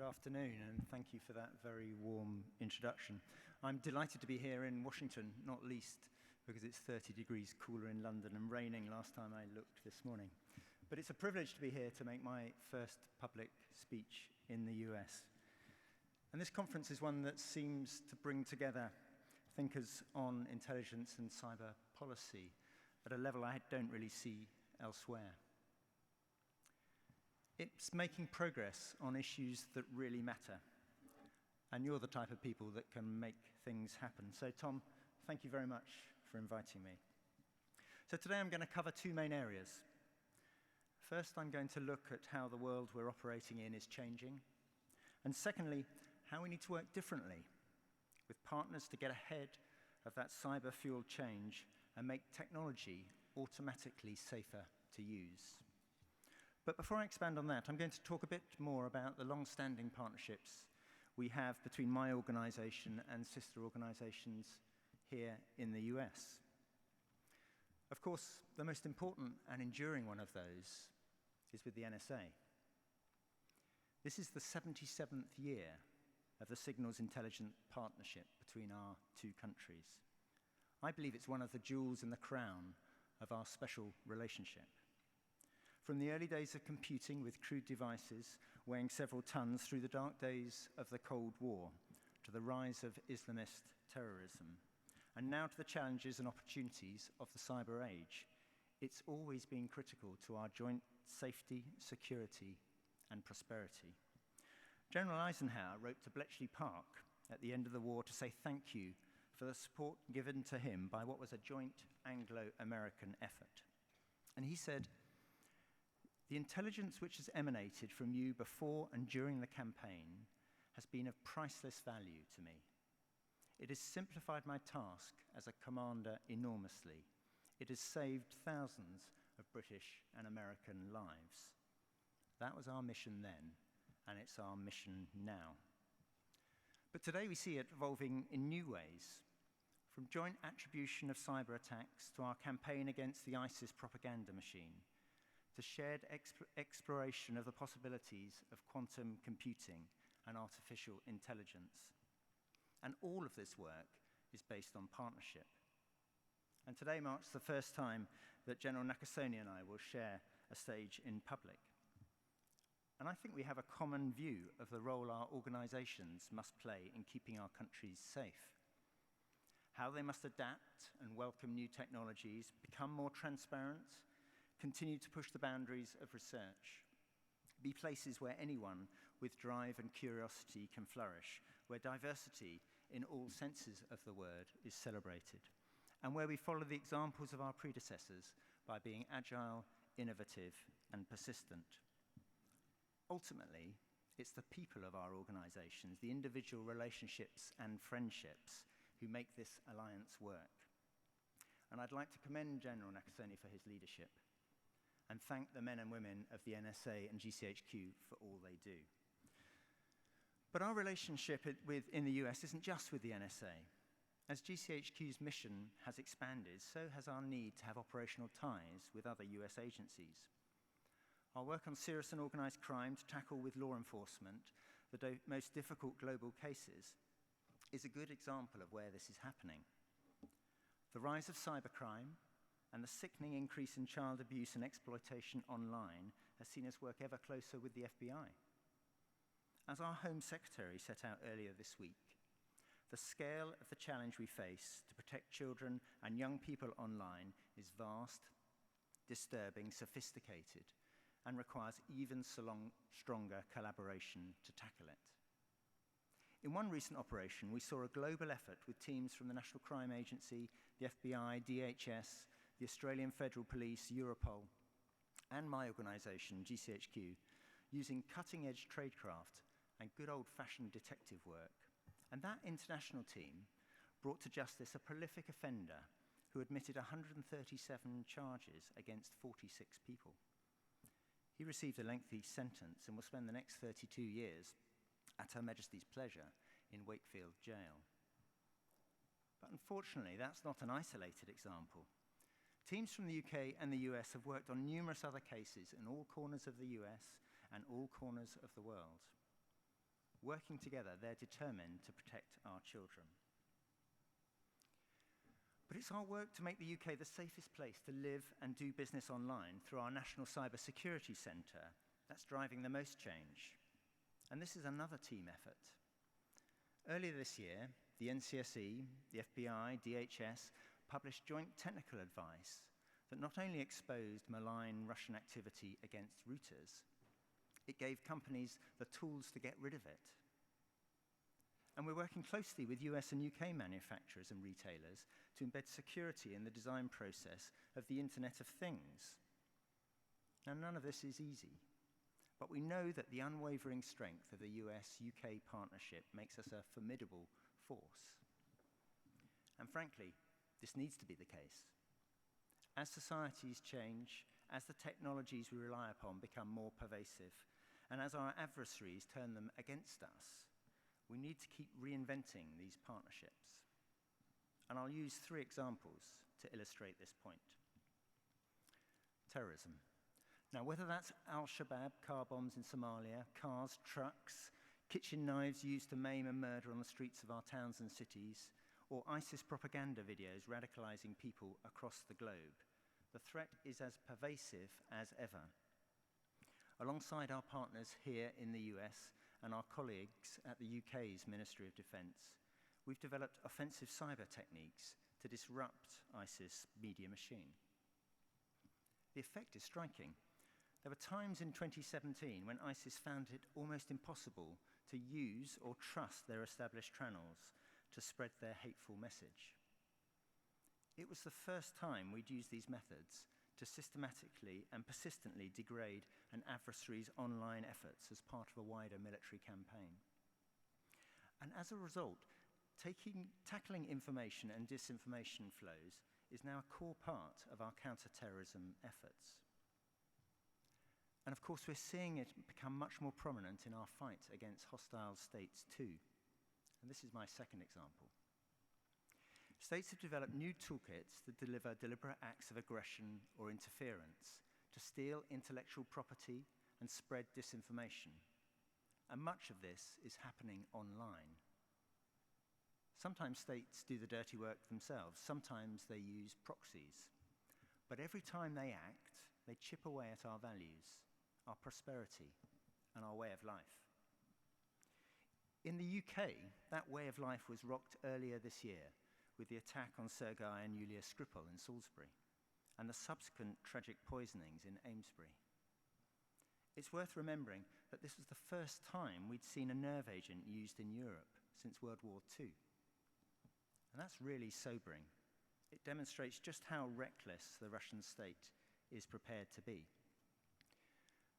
afternoon, and thank you for that very warm introduction. I'm delighted to be here in Washington, not least because it's 30 degrees cooler in London and raining last time I looked this morning. But it's a privilege to be here to make my first public speech in the US. And this conference is one that seems to bring together thinkers on intelligence and cyber policy at a level I don't really see elsewhere. It's making progress on issues that really matter. And you're the type of people that can make things happen. So Tom, thank you very much for inviting me. So today I'm going to cover two main areas. First, I'm going to look at how the world we're operating in is changing. And secondly, how we need to work differently with partners to get ahead of that cyber-fueled change and make technology automatically safer to use. But before I expand on that, I'm going to talk a bit more about the long-standing partnerships we have between my organization and sister organizations here in the US. Of course, the most important and enduring one of those is with the NSA. This is the 77th year of the Signals Intelligence Partnership between our two countries. I believe it's one of the jewels in the crown of our special relationship. From the early days of computing with crude devices weighing several tons through the dark days of the Cold War, to the rise of Islamist terrorism, and now to the challenges and opportunities of the cyber age, it's always been critical to our joint safety, security, and prosperity. General Eisenhower wrote to Bletchley Park at the end of the war to say thank you for the support given to him by what was a joint Anglo-American effort. And he said, "The intelligence which has emanated from you before and during the campaign has been of priceless value to me. It has simplified my task as a commander enormously. It has saved thousands of British and American lives." That was our mission then, and it's our mission now. But today we see it evolving in new ways, from joint attribution of cyber attacks to our campaign against the ISIS propaganda machine, to shared exploration of the possibilities of quantum computing and artificial intelligence. And all of this work is based on partnership. And today marks the first time that General Nakasone and I will share a stage in public. And I think we have a common view of the role our organizations must play in keeping our countries safe, how they must adapt and welcome new technologies, become more transparent, continue to push the boundaries of research, be places where anyone with drive and curiosity can flourish, where diversity in all senses of the word is celebrated, and where we follow the examples of our predecessors by being agile, innovative, and persistent. Ultimately, it's the people of our organizations, the individual relationships and friendships, who make this alliance work. And I'd like to commend General Nakasone for his leadership and thank the men and women of the NSA and GCHQ for all they do. But our relationship in the US isn't just with the NSA. As GCHQ's mission has expanded, so has our need to have operational ties with other US agencies. Our work on serious and organized crime to tackle with law enforcement the most difficult global cases is a good example of where this is happening. The rise of cybercrime and the sickening increase in child abuse and exploitation online has seen us work ever closer with the FBI. As our Home Secretary set out earlier this week, the scale of the challenge we face to protect children and young people online is vast, disturbing, sophisticated, and requires even stronger collaboration to tackle it. In one recent operation, we saw a global effort with teams from the National Crime Agency, the FBI, DHS, the Australian Federal Police, Europol, and my organization, GCHQ, using cutting-edge tradecraft and good old-fashioned detective work. And that international team brought to justice a prolific offender who admitted 137 charges against 46 people. He received a lengthy sentence and will spend the next 32 years at Her Majesty's pleasure in Wakefield Jail. But unfortunately, that's not an isolated example. Teams from the UK and the US have worked on numerous other cases in all corners of the US and all corners of the world. Working together, they're determined to protect our children. But it's our work to make the UK the safest place to live and do business online through our National Cybersecurity Centre that's driving the most change. And this is another team effort. Earlier this year, the NCSE, the FBI, DHS published joint technical advice that not only exposed malign Russian activity against routers, it gave companies the tools to get rid of it. And we're working closely with US and UK manufacturers and retailers to embed security in the design process of the Internet of Things. Now, none of this is easy, but we know that the unwavering strength of the US-UK partnership makes us a formidable force. And frankly, this needs to be the case. As societies change, as the technologies we rely upon become more pervasive, and as our adversaries turn them against us, we need to keep reinventing these partnerships. And I'll use 3 examples to illustrate this point. Terrorism. Now, whether that's Al-Shabaab car bombs in Somalia, cars, trucks, kitchen knives used to maim and murder on the streets of our towns and cities, or ISIS propaganda videos radicalizing people across the globe, the threat is as pervasive as ever. Alongside our partners here in the US and our colleagues at the UK's Ministry of Defence, we've developed offensive cyber techniques to disrupt ISIS media machine. The effect is striking. There were times in 2017 when ISIS found it almost impossible to use or trust their established channels to spread their hateful message. It was the first time we'd used these methods to systematically and persistently degrade an adversary's online efforts as part of a wider military campaign. And as a result, tackling information and disinformation flows is now a core part of our counter-terrorism efforts. And of course, we're seeing it become much more prominent in our fight against hostile states too. And this is my second example. States have developed new toolkits that deliver deliberate acts of aggression or interference to steal intellectual property and spread disinformation. And much of this is happening online. Sometimes states do the dirty work themselves. Sometimes they use proxies. But every time they act, they chip away at our values, our prosperity, and our way of life. In the UK, that way of life was rocked earlier this year with the attack on Sergei and Yulia Skripal in Salisbury and the subsequent tragic poisonings in Amesbury. It's worth remembering that this was the first time we'd seen a nerve agent used in Europe since World War II. And that's really sobering. It demonstrates just how reckless the Russian state is prepared to be.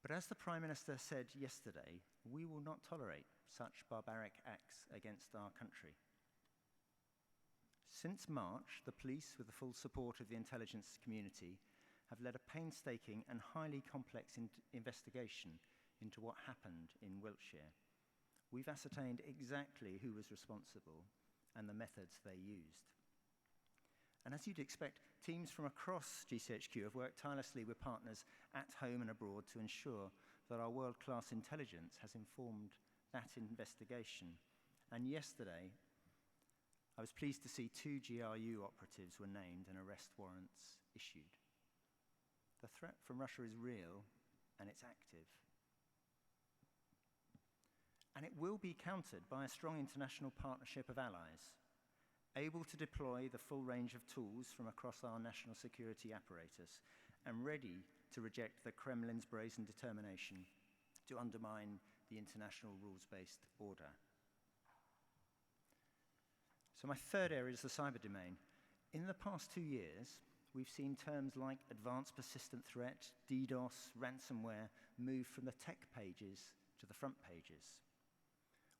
But as the Prime Minister said yesterday, we will not tolerate such barbaric acts against our country. Since March, the police, with the full support of the intelligence community, have led a painstaking and highly complex investigation into what happened in Wiltshire. We've ascertained exactly who was responsible and the methods they used. And as you'd expect, teams from across GCHQ have worked tirelessly with partners at home and abroad to ensure that our world-class intelligence has informed that investigation. And yesterday, I was pleased to see 2 GRU operatives were named and arrest warrants issued. The threat from Russia is real, and it's active. And it will be countered by a strong international partnership of allies, able to deploy the full range of tools from across our national security apparatus, and ready to reject the Kremlin's brazen determination to undermine the international rules-based order. So my third area is the cyber domain. In the past 2 years, we've seen terms like advanced persistent threat, DDoS, ransomware move from the tech pages to the front pages.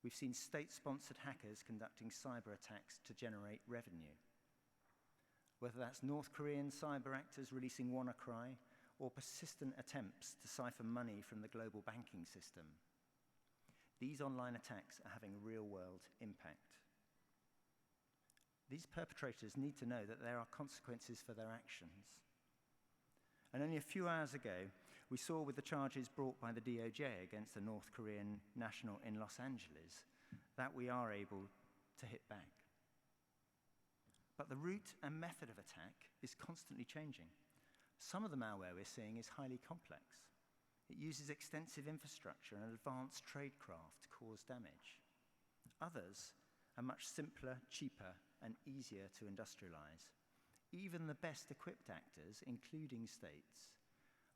We've seen state-sponsored hackers conducting cyber attacks to generate revenue. Whether that's North Korean cyber actors releasing WannaCry or persistent attempts to siphon money from the global banking system, these online attacks are having real-world impact. These perpetrators need to know that there are consequences for their actions. And only a few hours ago, We saw with the charges brought by the DOJ against the North Korean national in Los Angeles that we are able to hit back. But the route and method of attack is constantly changing. Some of the malware we're seeing is highly complex. It uses extensive infrastructure and advanced tradecraft to cause damage. Others are much simpler, cheaper, and easier to industrialize. Even the best equipped actors, including states,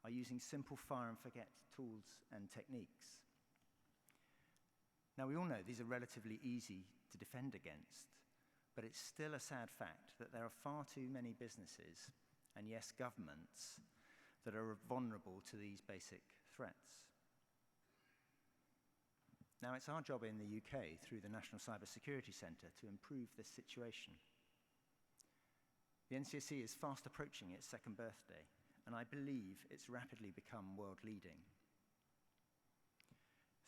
are using simple fire and forget tools and techniques. Now, we all know these are relatively easy to defend against, but it's still a sad fact that there are far too many businesses, and yes, governments, that are vulnerable to these basic threats. Now, it's our job in the UK, through the National Cybersecurity Centre, to improve this situation. The NCSC is fast approaching its second birthday, and I believe it's rapidly become world-leading.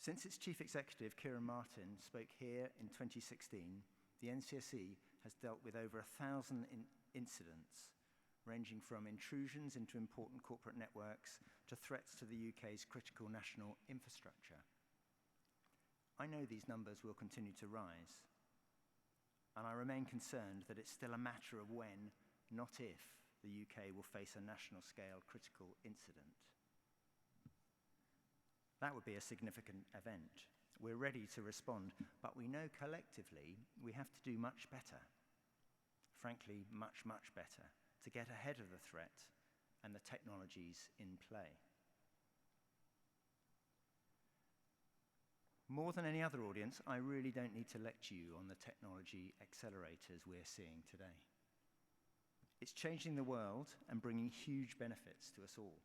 Since its chief executive, Kieran Martin, spoke here in 2016, the NCSC has dealt with over 1,000 incidents, ranging from intrusions into important corporate networks to threats to the UK's critical national infrastructure. I know these numbers will continue to rise, and I remain concerned that it's still a matter of when, not if, the UK will face a national-scale critical incident. That would be a significant event. We're ready to respond, but we know collectively we have to do much better. Frankly, much, much better, to get ahead of the threat and the technologies in play. More than any other audience, I really don't need to lecture you on the technology accelerators we're seeing today. It's changing the world and bringing huge benefits to us all.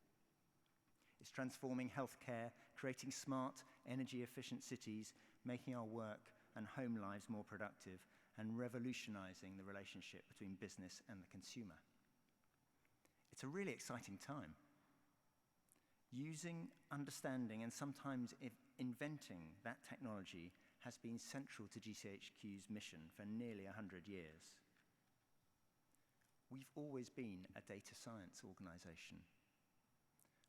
It's transforming healthcare, creating smart, energy-efficient cities, making our work and home lives more productive, and revolutionizing the relationship between business and the consumer. It's a really exciting time. Using, understanding, and sometimes inventing that technology has been central to GCHQ's mission for nearly 100 years. We've always been a data science organization.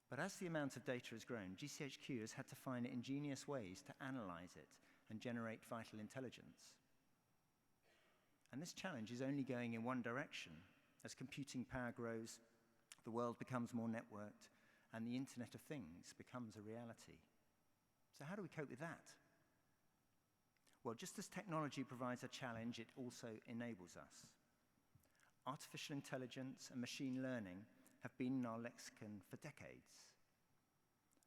But as the amount of data has grown, GCHQ has had to find ingenious ways to analyze it and generate vital intelligence. And this challenge is only going in one direction. As computing power grows, the world becomes more networked, and the Internet of Things becomes a reality. So how do we cope with that? Well, just as technology provides a challenge, it also enables us. Artificial intelligence and machine learning have been in our lexicon for decades.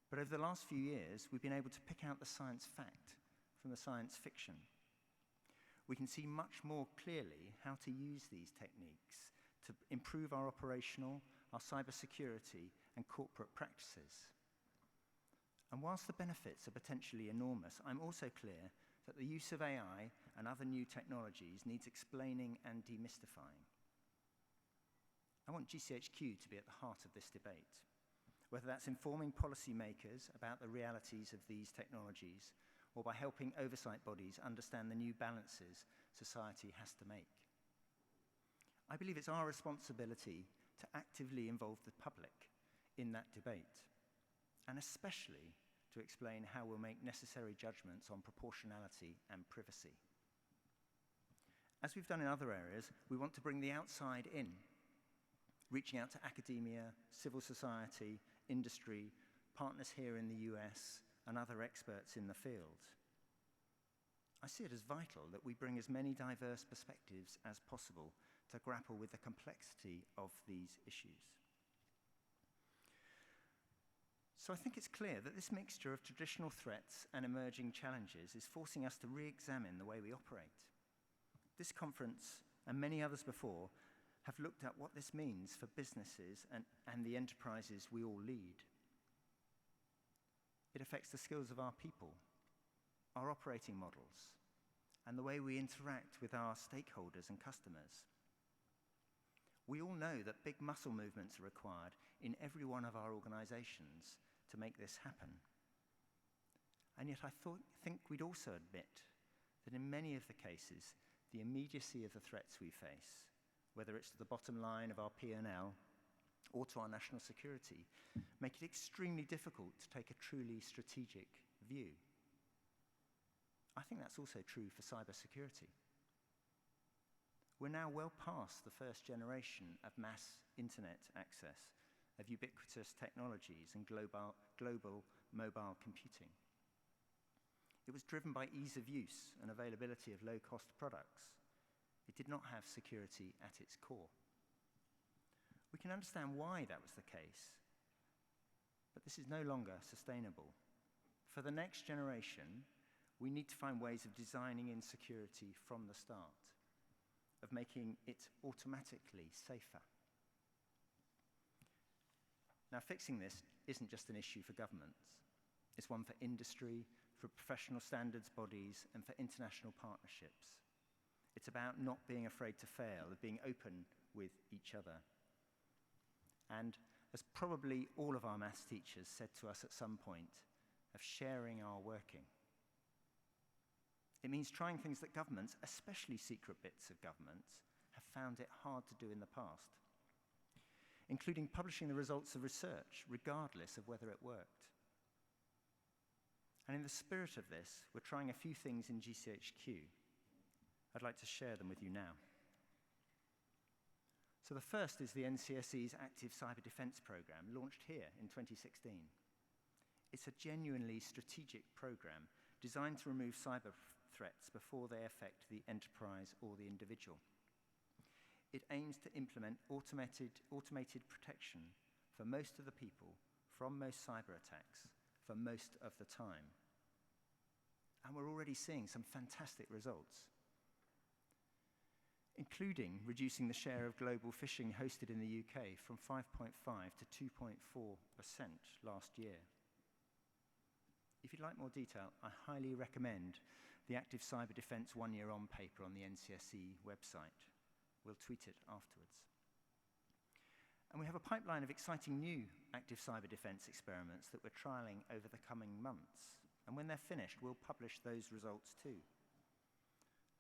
But over the last few years, we've been able to pick out the science fact from the science fiction. We can see much more clearly how to use these techniques to improve our operational, our cybersecurity, and corporate practices. And whilst the benefits are potentially enormous, I'm also clear that the use of AI and other new technologies needs explaining and demystifying. I want GCHQ to be at the heart of this debate, whether that's informing policymakers about the realities of these technologies or by helping oversight bodies understand the new balances society has to make. I believe it's our responsibility to actively involve the public in that debate, and especially to explain how we'll make necessary judgments on proportionality and privacy. As we've done in other areas, we want to bring the outside in, reaching out to academia, civil society, industry, partners here in the US, and other experts in the field. I see it as vital that we bring as many diverse perspectives as possible to grapple with the complexity of these issues. So I think it's clear that this mixture of traditional threats and emerging challenges is forcing us to re-examine the way we operate. This conference, and many others before, have looked at what this means for businesses and the enterprises we all lead. It affects the skills of our people, our operating models, and the way we interact with our stakeholders and customers. We all know that big muscle movements are required in every one of our organizations to make this happen. And yet I think we'd also admit that in many of the cases, the immediacy of the threats we face, whether it's to the bottom line of our P&L, or to our national security make it extremely difficult to take a truly strategic view. I think that's also true for cybersecurity. We're now well past the first generation of mass internet access, of ubiquitous technologies and global mobile computing. It was driven by ease of use and availability of low-cost products. It did not have security at its core. We can understand why that was the case, but this is no longer sustainable. For the next generation, we need to find ways of designing in security from the start, of making it automatically safer. Now, fixing this isn't just an issue for governments. It's one for industry, for professional standards bodies, and for international partnerships. It's about not being afraid to fail, of being open with each other. And as probably all of our maths teachers said to us at some point, of sharing our working. It means trying things that governments, especially secret bits of governments, have found it hard to do in the past, including publishing the results of research, regardless of whether it worked. And in the spirit of this, we're trying a few things in GCHQ. I'd like to share them with you now. So the first is the NCSE's Active Cyber Defence Programme, launched here in 2016. It's a genuinely strategic programme designed to remove cyber threats before they affect the enterprise or the individual. It aims to implement automated protection for most of the people from most cyber attacks for most of the time. And we're already seeing some fantastic results, including reducing the share of global phishing hosted in the UK from 5.5 to 2.4% last year. If you'd like more detail, I highly recommend the Active Cyber Defence 1 Year On paper on the NCSE website. We'll tweet it afterwards. And we have a pipeline of exciting new active cyber defence experiments that we're trialling over the coming months. And when they're finished, we'll publish those results too.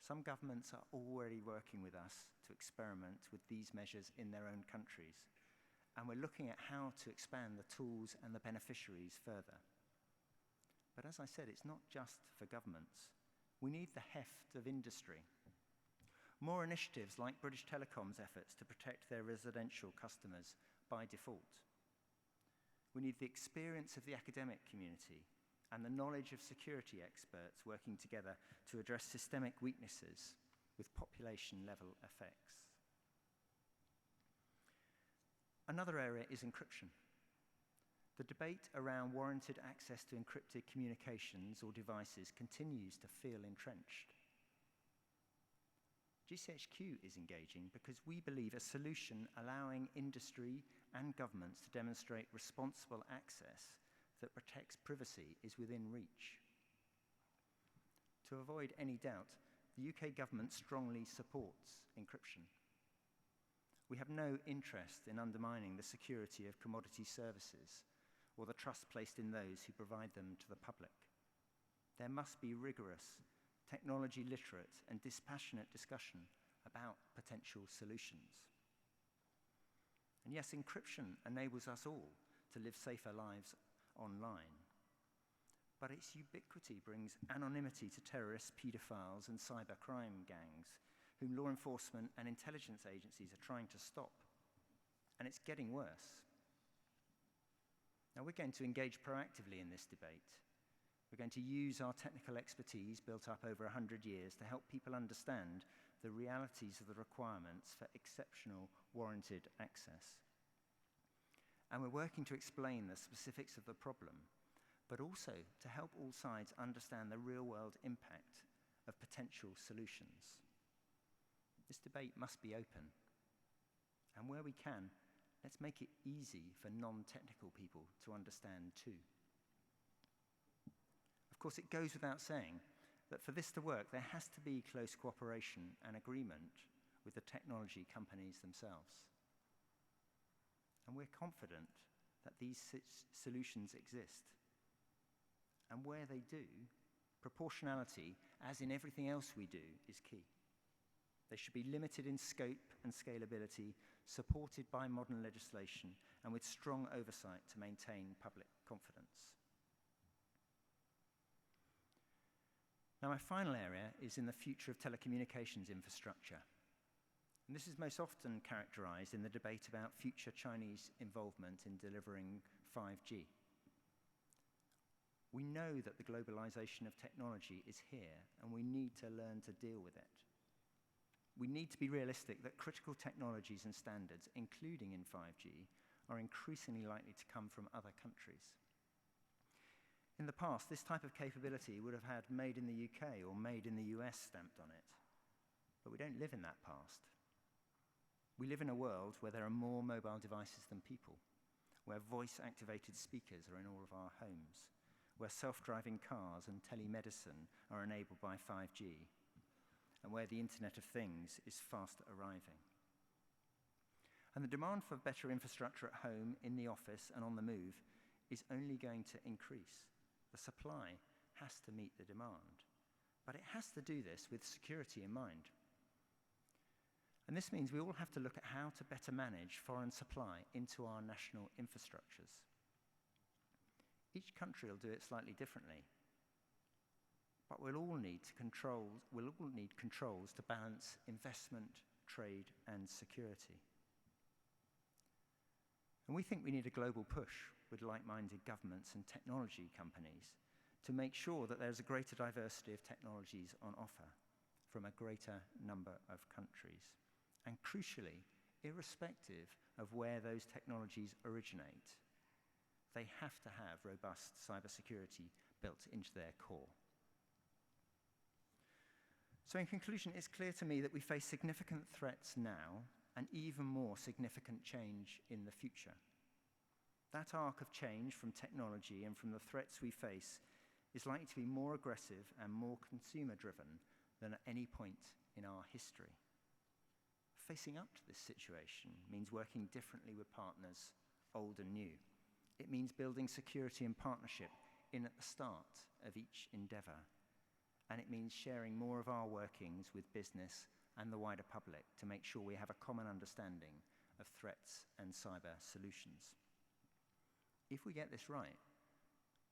Some governments are already working with us to experiment with these measures in their own countries. And we're looking at how to expand the tools and the beneficiaries further. But as I said, it's not just for governments. We need the heft of industry. More initiatives like British Telecom's efforts to protect their residential customers by default. We need the experience of the academic community and the knowledge of security experts working together to address systemic weaknesses with population-level effects. Another area is encryption. The debate around warranted access to encrypted communications or devices continues to feel entrenched. GCHQ is engaging because we believe a solution allowing industry and governments to demonstrate responsible access that protects privacy is within reach. To avoid any doubt, the UK government strongly supports encryption. We have no interest in undermining the security of commodity services or the trust placed in those who provide them to the public. There must be rigorous, technology literate and dispassionate discussion about potential solutions. And yes, encryption enables us all to live safer lives online. But its ubiquity brings anonymity to terrorists, paedophiles and cybercrime gangs, whom law enforcement and intelligence agencies are trying to stop. And it's getting worse. Now we're going to engage proactively in this debate. We're going to use our technical expertise built up over 100 years to help people understand the realities of the requirements for exceptional warranted access. And we're working to explain the specifics of the problem, but also to help all sides understand the real-world impact of potential solutions. This debate must be open. And where we can, let's make it easy for non-technical people to understand too. Of course, it goes without saying that for this to work, there has to be close cooperation and agreement with the technology companies themselves. And we're confident that these solutions exist. And where they do, proportionality, as in everything else we do, is key. They should be limited in scope and scalability supported by modern legislation and with strong oversight to maintain public confidence. Now, my final area is in the future of telecommunications infrastructure. And this is most often characterized in the debate about future Chinese involvement in delivering 5G. We know that the globalization of technology is here, and we need to learn to deal with it. We need to be realistic that critical technologies and standards, including in 5G, are increasingly likely to come from other countries. In the past, this type of capability would have had made in the UK or made in the US stamped on it. But we don't live in that past. We live in a world where there are more mobile devices than people, where voice-activated speakers are in all of our homes, where self-driving cars and telemedicine are enabled by 5G, and where the Internet of Things is fast arriving. And the demand for better infrastructure at home, in the office, and on the move is only going to increase. The supply has to meet the demand, but it has to do this with security in mind. And this means we all have to look at how to better manage foreign supply into our national infrastructures. Each country will do it slightly differently, but we'll all need controls to balance investment, trade, and security. And we think we need a global push with like-minded governments and technology companies to make sure that there's a greater diversity of technologies on offer from a greater number of countries. And crucially, irrespective of where those technologies originate, they have to have robust cybersecurity built into their core. So in conclusion, it's clear to me that we face significant threats now and even more significant change in the future. That arc of change from technology and from the threats we face is likely to be more aggressive and more consumer-driven than at any point in our history. Facing up to this situation means working differently with partners, old and new. It means building security and partnership in at the start of each endeavor. And it means sharing more of our workings with business and the wider public to make sure we have a common understanding of threats and cyber solutions. If we get this right,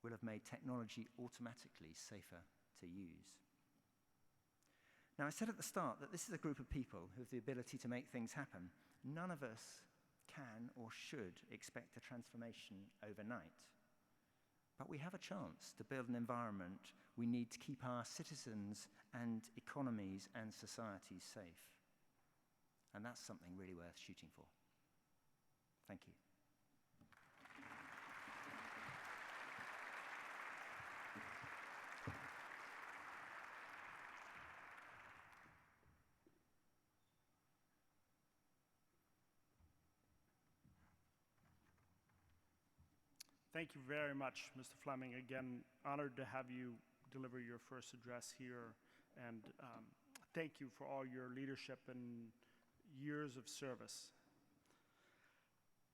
we'll have made technology automatically safer to use. Now, I said at the start that this is a group of people who have the ability to make things happen. None of us can or should expect a transformation overnight. But we have a chance to build an environment we need to keep our citizens and economies and societies safe. And that's something really worth shooting for. Thank you. Thank you very much, Mr. Fleming. Again, honored to have you deliver your first address here. And thank you for all your leadership and years of service.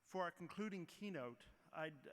For our concluding keynote, I'd